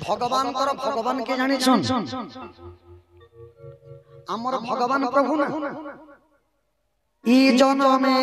भगवान कर भगवान के जानी आमर भगवान प्रभु ना ई जनमे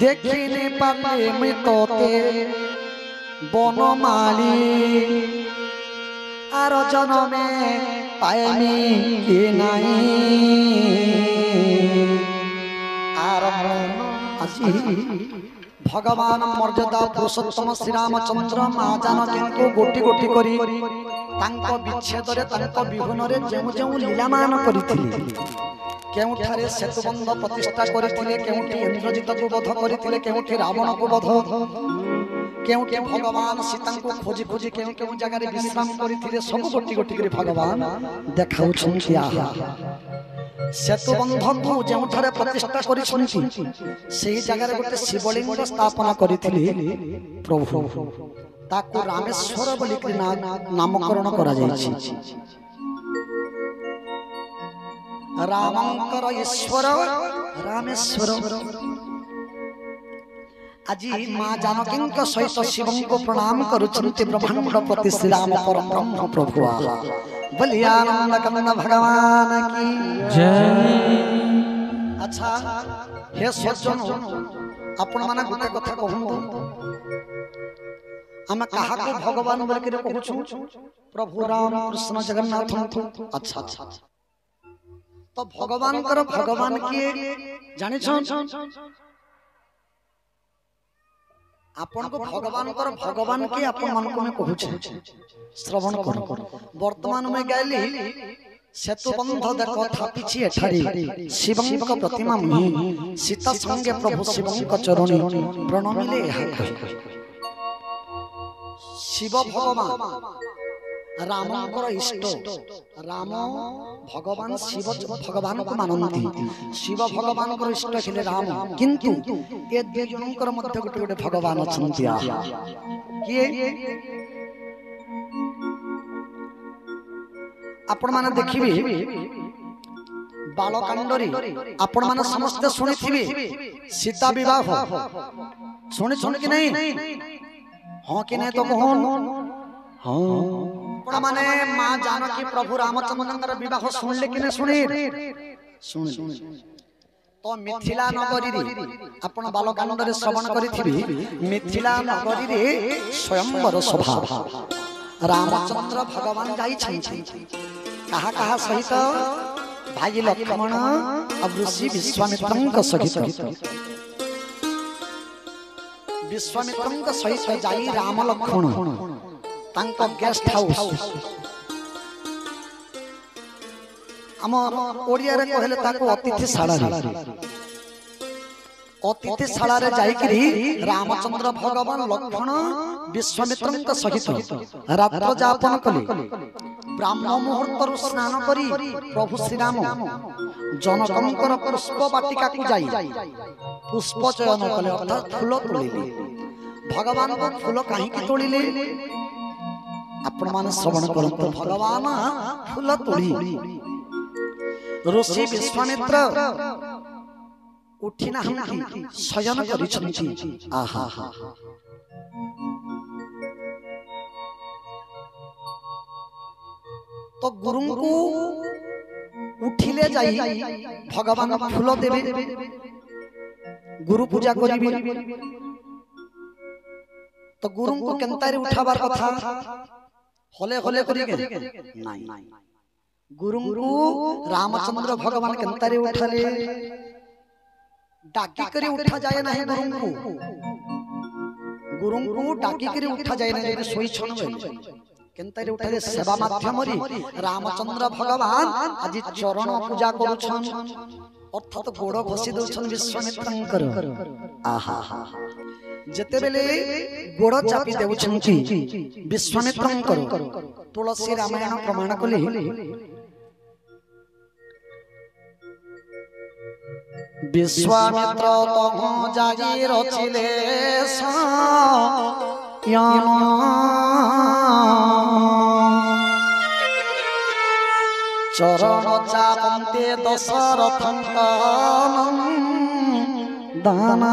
देखिने पाले मैं तोते बनमाली आर जनमे पाएमी कि नहीं आर आसी भगवान मर्यादा पुरुषोत्तम श्री रामचंद्र माँ जानकी को गोटी गोटी करी तांको विच्छेद रे तांको विहुन रे जेउ जेउ लीलामान करिथिले केउठारे सेतुबंध प्रतिष्ठा करिथिले केउठी इंद्रजित को वध करिथिले केउठी रावण को वध केउठी भगवान सीता को खोजी खोजी केउ केउ जगह रे विश्राम करिथिले सब गोटी गोटी करी भगवान देखाउछन्ति आहा सेतुबंध को जेउठारे प्रतिष्ठा करिछन्ति सेही जगह रे गोटे शिवलिंग स्थापना करिथिले प्रभु ताकू रामेश्वर बोली नामकरण करा जायछि रामंकर ईश्वर रामेश्वर आजी माँ जानकी सहित शिवं को प्रणाम करुछन्ति ब्रह्मांडपति श्री राम परम ब्रह्म प्रभु बोलिए आनंद कंद भगवान की जय। अच्छा हे सज्जन आपण माने गोटे कथा कहूं आम कहा को भगवान बोल के कहूँ प्रभु राम कृष्ण जगन्नाथ अच्छा अच्छा तो भगवान कर भगवान किए जानि आपन को भगवान कर भगवान के आपन मन को मैं कहूँ श्रवण कर वर्तमान में गायली सेतुबंध देखो थापिछि एठारी शिवं को प्रतिमा मुहि सीता संगे प्रभु शिवं को चरणी प्रणमिले शिव भगवान रामंकर इष्ट राम भगवान शिव भगवान को मानती शिव भगवान को इष्ट थिले राम किंतु ए दे जनकर मध्य गोटे गोटे भगवान अछंती किए आपण माने देखिबे बालकांडरी आपण माने समस्त सुनिथिबे सीता विवाह सुनि कि नहीं हां कि नहीं तो कौन हां आपण माने मां जानकी प्रभु रामचंद्र विवाह सुनले कि नहीं सुनी सुन तो मिथिला नगरी रे आपण बालकांडरे श्रवण करिथिबे मिथिला नगरी रे स्वयंवर सभा रामचंद्र भगवान जाई छथि कहा कहा सहित भाई लक्ष्मण और ऋषि विश्वामित्रंक सहित विश्वामित्रंक सहित जाई राम लक्ष्मण तांको गेस्ट हाउस हम ओडिया रे कहले ताको अतिथिशाला रे जाईकरी रामचंद्र भगवान लक्ष्मण विश्वामित्रंक सहित रात्र जापन कले ब्राह्मण मुहूर्त स्नान करी प्रभु श्री राम जनकंकर पुष्प वाटिका को जाई पुष्प चयन कले अर्थात फूल तोड़िले भगवान को फूल कहीं की तोड़िले आपण मान श्रवण करंत भगवान फूल तोड़ी ऋषि विश्वामित्र उठिना हंती शयन करिछन्ति आहा तो गुरु को उठिले जाई भगवान फूल देबे गुरु पूजा करिबे तो गुरु को केनतारे उठाबार कथा हले हले करिके नाही गुरु को रामचंद्र भगवान केनतारे उठाले डाकी करी उठा जाए नहीं गुरु को डाकी करी उठा जाए नहीं सोई छन केनतारे उठाले सेवा माध्यम रे रामचंद्र भगवान आज चरण पूजा करूछन अर्थात गोड़ घसी दउछन विश्वामित्रंकर आहा जते बेले गोड़ चापी देउछन्ति विश्वामित्रंकर तुलसी रामायण प्रमाण कले विश्वामित्र तह जाई रचिले चरण चापन्ते दशरथं दाना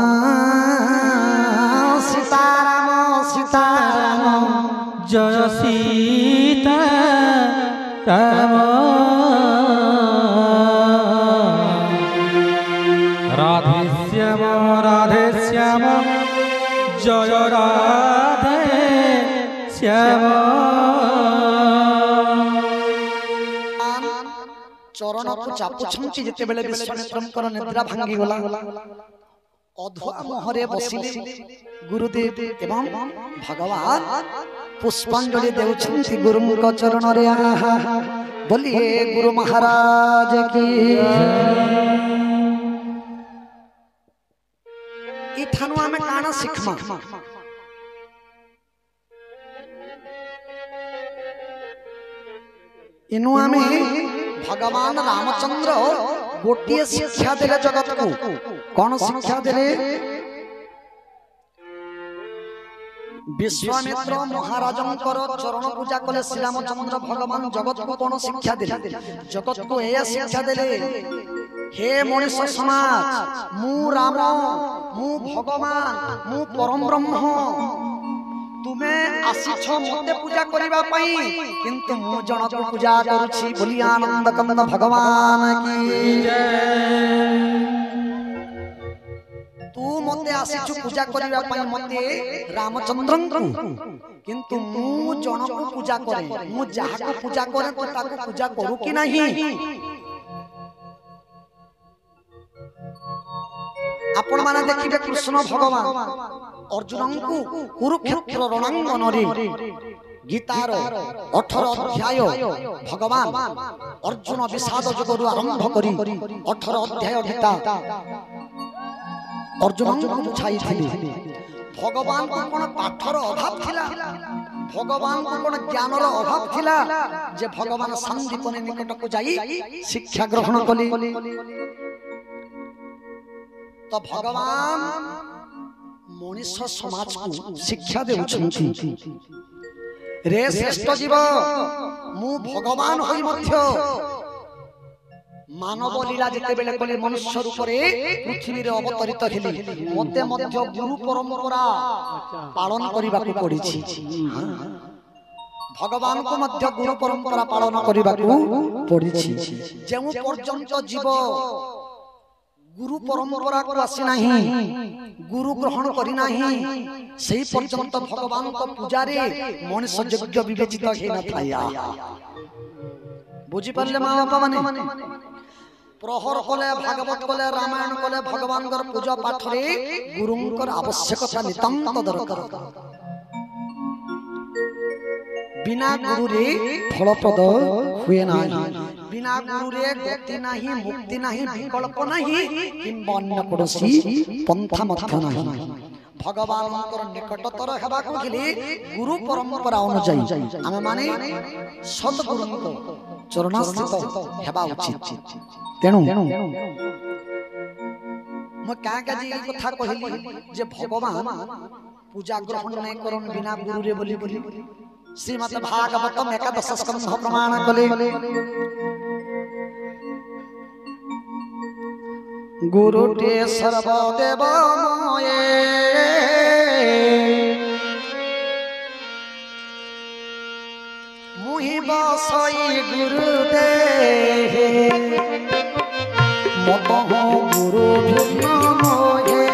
जय सीता राम राधे श्याम जय राधे श्याम। चरण को चापुछंती जेते बेले विश्वामित्रंकर निद्रा भांगी गला अधुआ मोहरे बसिले गुरुदेव एवं भगवान पुष्पांजलि देउछंती गुरुंक चरण रे। आहा बोलिए गुरु महाराज की। इथानु आमे काना सिखमा इनु आमे भगवान रामचंद्र गोटे शिक्षा देले जगत को। कौन शिक्षा देले? विश्वामित्र महाराजंकर चरण पूजा कले श्री रामचंद्र भगवान जगत को कौन शिक्षा देले? जगत को यह शिक्षा देले, हे मनुष्य समाज, मु राम, मु भगवान, मु परम ब्रह्म, तुम्हें आसीछ मते पूजा करिबा पई, किंतु मु जन को पूजा करूछि। बोली आनंद कंद भगवान की जय। तू मते आसीछ पूजा करिबा पई मते रामचंद्रन को, किंतु मु जन को पूजा करे, मु जाहा को पूजा करे तो ताको पूजा करू कि नहीं? आपण माने देखिबे कृष्ण भगवान अर्जुन को कुरुक्षेत्र रणांगन रे गीतार 18 अध्याय भगवान अर्जुन विषाद जगरु आरंभ करी 18 अध्याय गीता अर्जुन को बुझाई थिले। भगवान को कोन पाठर अभाव थिला, भगवान को कोन ज्ञानर अभाव थिला जे भगवान संदीपन निकट को जाई शिक्षा ग्रहण कली। तो भगवान मनुष्य समाज को शिक्षा देउछंती, रे श्रेष्ठ जीव, मु भगवान होई मध्य मानव लीला जेते बेले कले मनुष्य रूप रे पृथ्वी रे अवतरित हेली, मते मध्य गुरु परंपरा पालन करिबा को पड़िछि। भगवान को मध्य गुरु परंपरा पालन करिबा को पड़िछि। जेउ पर्यंत जीव गुरु परंपरा को आसी नहीं, गुरु ग्रहण करी नहीं, सही पर्यंत भगवान को पूजा रे मनुष्य योग्य विवेचित हे न थाया। बुझी पारले मां बापा माने? प्रहर कले, भागवत कले, रामायण कले, भगवान कर पूजा पाठ रे गुरुंकर आवश्यकता नितांत दरकार। बिना गुरु रे फलप्रद हुए नाही, बिना गुरु रे गति नाही, मुक्ति नाही, विकल्प नाही, किंबा अन्य कोनोसी पंथा मध्य नाही। भगवान निकटतर हेबा को गुरु परंपरा अनुଯାयी आमे माने सतगुरु चरणास्थित हेबा उचित। तेनु म काजी कथा कहली जे भगवान पूजा ग्रहण नै करन बिना गुरु रे बोली बोली श्रीमद् भागवतम एकादश स्कंध प्रमाण कले। गुरुटे सर्वदेव मोये मुहि बसई गुरुदे मत गुरु भिन्न मोये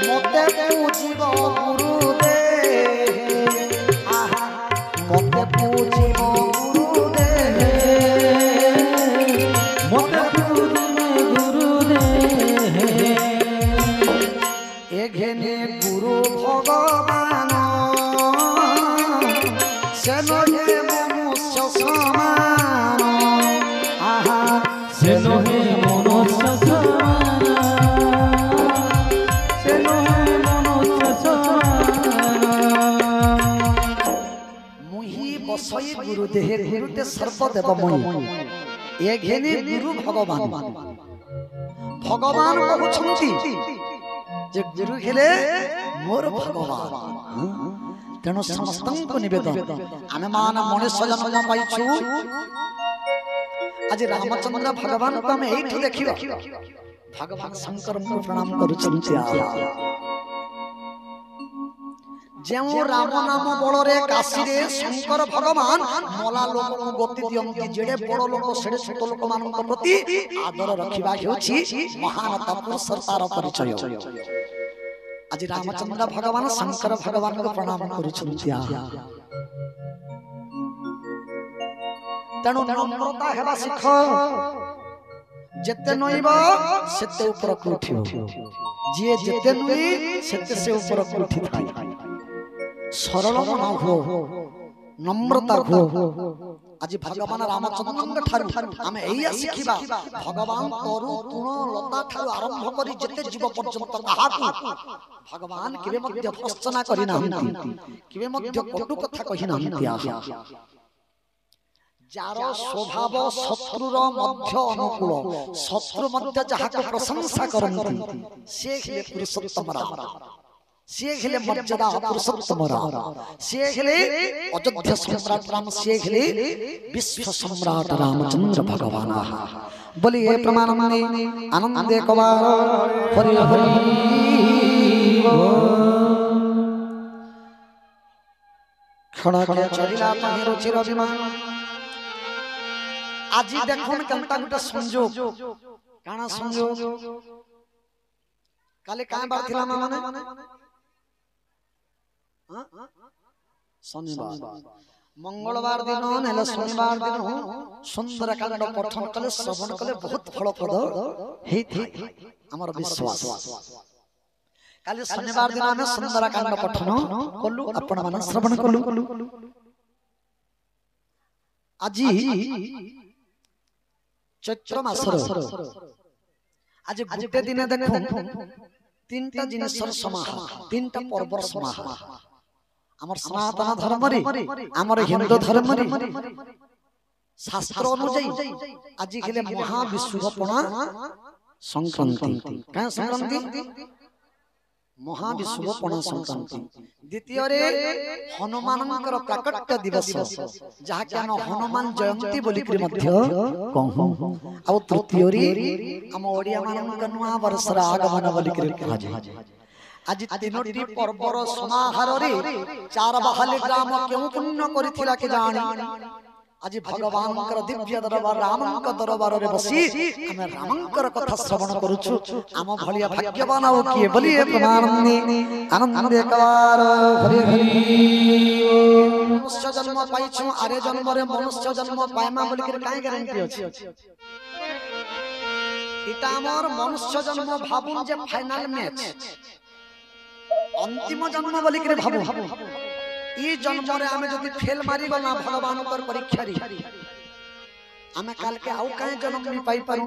मते पूजिब गुरुदे आहा मते पूजिब गुरुदे मते एघेने गुरु भगवान से नहे मनुष्य समान आहा से नहे मनुष्य समान से नहे मनुष्य समान मुहि बसई गुरुदेह गुरुते सर्वदेव मोहि एघेने गुरु भगवान भगवान कहउछंती जे गुरु हेले मोर भगवान। तेणु समस्त को निवेदन आमे मान मनुष्य जन्म पाइछु आज रामचंद्र भगवान को आमे एठु देखिबा भगवान शंकर को प्रणाम करूछंती। ଯେଉଁ ରାମ ନାମ ବଳରେ କାଶୀରେ ଶଙ୍କର ଭଗବାନ ମଲା ଲୋକଙ୍କୁ ଗତି ଦିଅନ୍ତି, ଯେଡ଼େ ବଡ଼ ଲୋକ ସେଡ଼େ ଛୋଟ ଲୋକମାନଙ୍କ ପ୍ରତି ଆଦର ରଖିବା ହେଉଛି ମହାନତା ପୁରୁଷର ତାର ପରିଚୟ। ଆଜି ରାମଚନ୍ଦ୍ର ଭଗବାନ ଶଙ୍କର ଭଗବାନଙ୍କୁ ପ୍ରଣାମ କରୁଛନ୍ତି। ତେଣୁ ନମ୍ରତା ହେବା ଶିଖ, ଯେତେ ନଇବ ସେତେ ଉପରକୁ ଉଠିବ, ଯିଏ ଯେତେ ନୁଇ ସେତେ ସେ ଉପରକୁ ଉଠିଥାଏ। ସରଳ ମନ ହୁଅ, ନମ୍ରତା ହୁଅ। ଆଜି ଭଗବାନ ରାମଚନ୍ଦ୍ରଙ୍କ ଠାରୁ ଆମେ ଏଇଆ ଶିଖିବା, ଭଗବାନ ତରୁ ତୃଣ ଲତା ଠାରୁ ଆରମ୍ଭ କରି ଯେତେ ଜୀବ ପର୍ଯ୍ୟନ୍ତ କାହାକୁ ଭଗବାନ କେବେ ମଧ୍ୟ ଭର୍ତ୍ସନା କରିନାହାନ୍ତି, କେବେ ମଧ୍ୟ କଟୁ କଥା କହିନାହାନ୍ତି। ଯାର ସ୍ୱଭାବ ଶତ୍ରୁର ମଧ୍ୟ ଅନୁକୂଳ, ଶତ୍ରୁ ମଧ୍ୟ ଯାହାକୁ ପ୍ରଶଂସା କରନ୍ତି, ସେ ହେଲେ ପୁରୁଷୋତ୍ତମ ରାମ, ସିଏ ହେଲେ ମର୍ଯ୍ୟାଦା ପୁରୁଷୋତ୍ତମ ରାମ, ସିଏ ହେଲେ ଅଯୋଧ୍ୟା ସମ୍ରାଟ ରାମ, ସିଏ ହେଲେ ବିଶ୍ୱ ସମ୍ରାଟ ରାମଚନ୍ଦ୍ର ଭଗବାନ। बोलिए प्रमानंदे आनंदे कबार हरि हरि खड़के चलिला तहे रुचिर विमान। আজি দেখুন কেনটা গুটা সংযোগ, কানা সংযোগ কালে কায় বার থিলা মানে শনিবার, मंगलवार दिन नेले शनिवार दिन सुंदरकांड पठन कले श्रवण कले बहुत फलप्रद हेथि हमर विश्वास। काले शनिवार दिन आमे सुंदरकांड पठन कलु, आपण माने श्रवण कलु। आजी चैत्र मासर आज गुटे दिन देखो तीनटा जिनिसर समाहार, तीनटा पर्वर समाहार। आमर सनातन धर्म रे, आमर हिंदू धर्म रे शास्त्र अनुଯାୟୀ आज हेले महाविषुवपना संक्रांति। क्या संक्रांति? महाविषुवपना संक्रांति। द्वितीय रे हनुमानकर प्राकट्य दिवस, जहा के हनुमान जयंती बोली करी मध्य कहू। आ तृतीय रे हम ओडिया मानक नुआ वर्षर आगमन बोली करी कहा जाय। आज तीनोटी पर्वर समाहार रे चार बहाली ग्राम क्यों पुण्य करिथिला के जानी। आज भगवान कर दिव्य दरबार रामंक दरबार रे बसी हम रामंकर कथा श्रवण करूछु। आम भलिया भाग्यवान हो किए बोलिए प्रमानंदे आनंदे कवार हरि हरि। मनुष्य जन्म पाइछु, आरे जन्म रे मनुष्य जन्म पाइमा बोली के काई गारंटी अछि? इटा हमर मनुष्य जन्म भाबुन जे फाइनल मैच, अंतिम जन्म बोली के भाबु। ई जन्म रे आमे जदी फेल मारी गना भगवान कर परीक्षा रे, आमे काल के आउ काहे जन्म नि पाई पारू।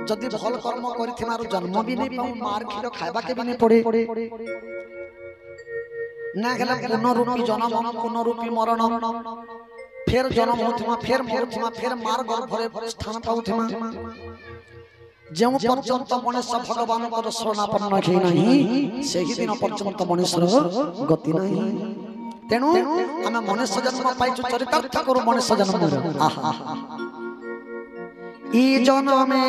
जदी भल कर्म करिथि मारो जन्म भी नै पाऊ, मार खिलो खाइबा के भी नै पड़े। ना गेला पुनरूपी जन्म, पुनरूपी मरण, फेर जन्म होथिमा, फेर मरथिमा, फेर मार गर्भ रे स्थान पाउथिमा। जो पर्यंत मनुष्य भगवान कर शरणापन्न हे नहीं, सेही दिन पर्यंत मनुष्यर गति नहीं। तेणु आमे मनुष्य जन्म पाइछु, चरितार्थ करू मनुष्य जन्म। आहा ई जन्मे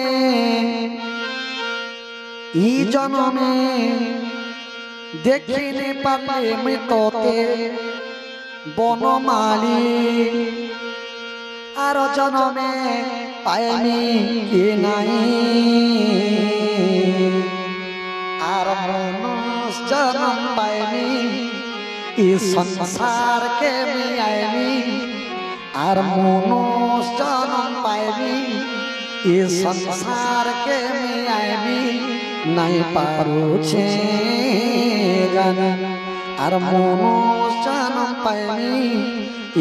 देखिने पाले मैं तोते बनमाली, आर जन्मे पाएमी कि नहीं, आर मनुष्य जन्म पाएमी इस संसार के में आएमी, आर मनुष्य जन्म पाएमी इस संसार के में आएमी नहीं पारू छे गन, आर मनुष्य जन्म पाएमी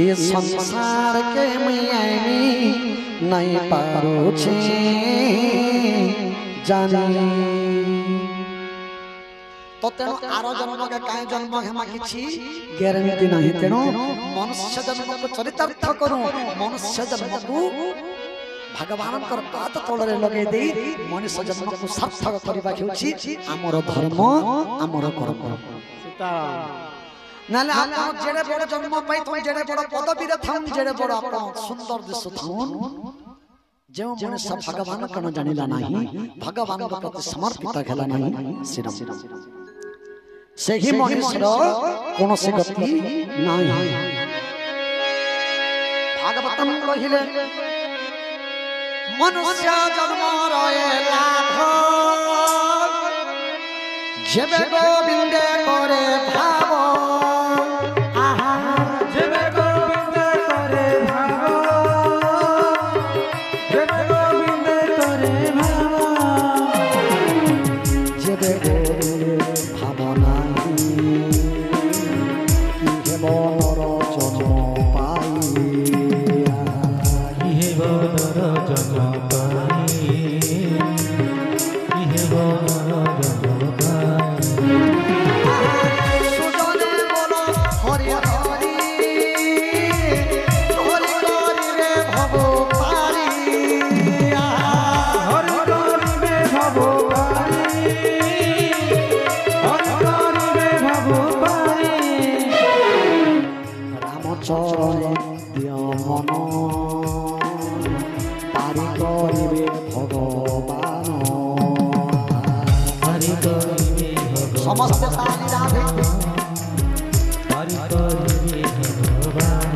इस संसार के में आएमी नहीं पारो छे जानी। तो तेणु आरो जन्म के काहे जन्म हेमा किछि ग्यारंटी नहीं। तेणु मनुष्य जन्म को चरितार्थ करू, मनुष्य जन्म को भगवान कर पाद तोड़े लगे दे मनुष्य जन्म को सार्थक करबा हेउछि हमर धर्म, हमर कर्म। नाले आपण जेडे बड़ जन्म पाई तुम जेडे बड़ पदवी रे थाम, जेडे बड़ आपण सुंदर दिस थाउन, जो मनुष्य भगवान कन जानिला नाही, भगवान के प्रति समर्पित हेला नाही। श्री राम ସେହି ମଣିଷର କୌଣସି ଗତି ନାହିଁ। ଭାଗବତମ୍ କହିଲେ ମନୁଷ୍ୟ ଜନ୍ମର ଏ ଲାଭ ଯେବେ ଗୋବିନ୍ଦେ କରେ ଭାବ ଯେବେ ଗୋବିନ୍ଦେ କରେ ଭାବ ଯେବେ ଗୋବିନ୍ଦେ କରେ ଭାବ ଯେବେ ଗୋବିନ୍ଦେ ଭାବ ନାହିଁ କି ହେବ ନର ଜନ୍ମ ପାଇ ଇହେ ବଦର ଜନ୍ମ ପାଇ ଇହେ ବଦର ଜନ୍ମ ପାଇ ସୁଜନେ ବୋଲ ହରି ହରି ହରି କରିରେ ଭବ ପାରି হরি করিবে ভব পারি হরি করিবে ভব পারি রামচরণে দিয় মন পারি করিবে ভগবান হরি করিবে সমস্ত তালি রাধে হরি করিবে ভগবান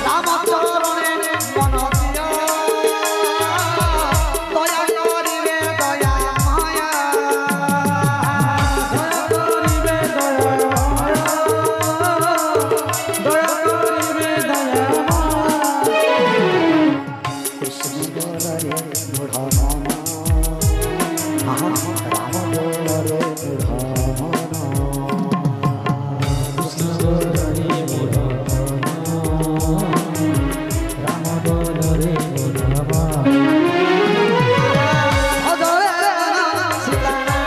রামচরণে মন দিয় দয়া করিবে দয়া মায়া দয়া করিবে দয়া দয়া করিবে দয়া কৃষ্ণ বলরে মূঢ় মন রাম বলরে মূঢ় মন কৃষ্ণ বলরে মোর রাম বলরে মোর ভজরে সীতারাম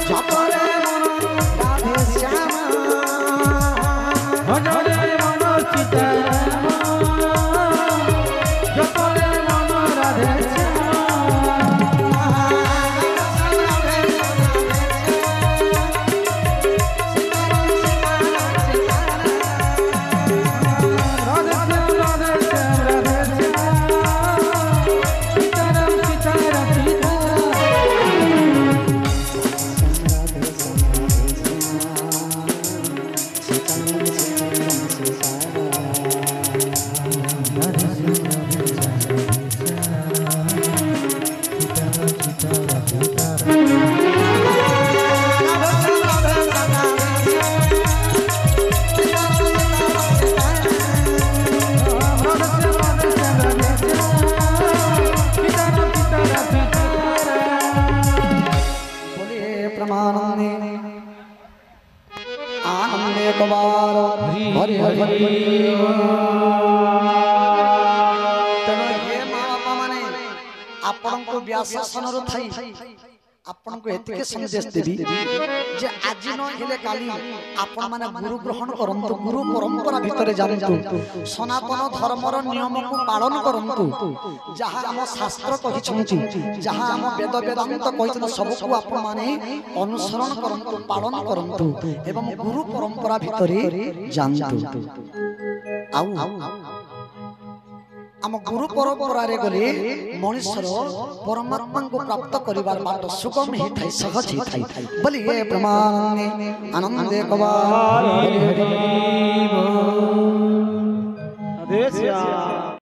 জপরে মন রাধে শ্যাম ভজরে মন সীতারাম জপরে মন রাধে শ্যাম রাধে শ্যাম রাধে শ্যাম রাধে শ্যাম সীতারাম সীতারাম সীতারাম बोले प्रमानंदे आनंदे कबार हरि हरि तेणु हे माँ बापा माने आपण को व्यासन थाई आपण को एतिके संदेश देबी जे आज न हेले काली आपण माने गुरु ग्रहण करंतु गुरु परंपरा भितरे जानतु सनातन धर्मर नियम को पालन करंतु जहा हम शास्त्र कहि छंती जहा हम वेद वेदांत कहि सब को आपण माने अनुसरण करंतु पालन करंतु एवं गुरु परंपरा भितरे जानतु आउ आम गुरु परंपरा रे गले मनुष्यर परमात्मा को प्राप्त करिवार बाट सुगम ही थाई सहज ही थाई बोली हे प्रमाण आनंदे कबार हरि हरि बोल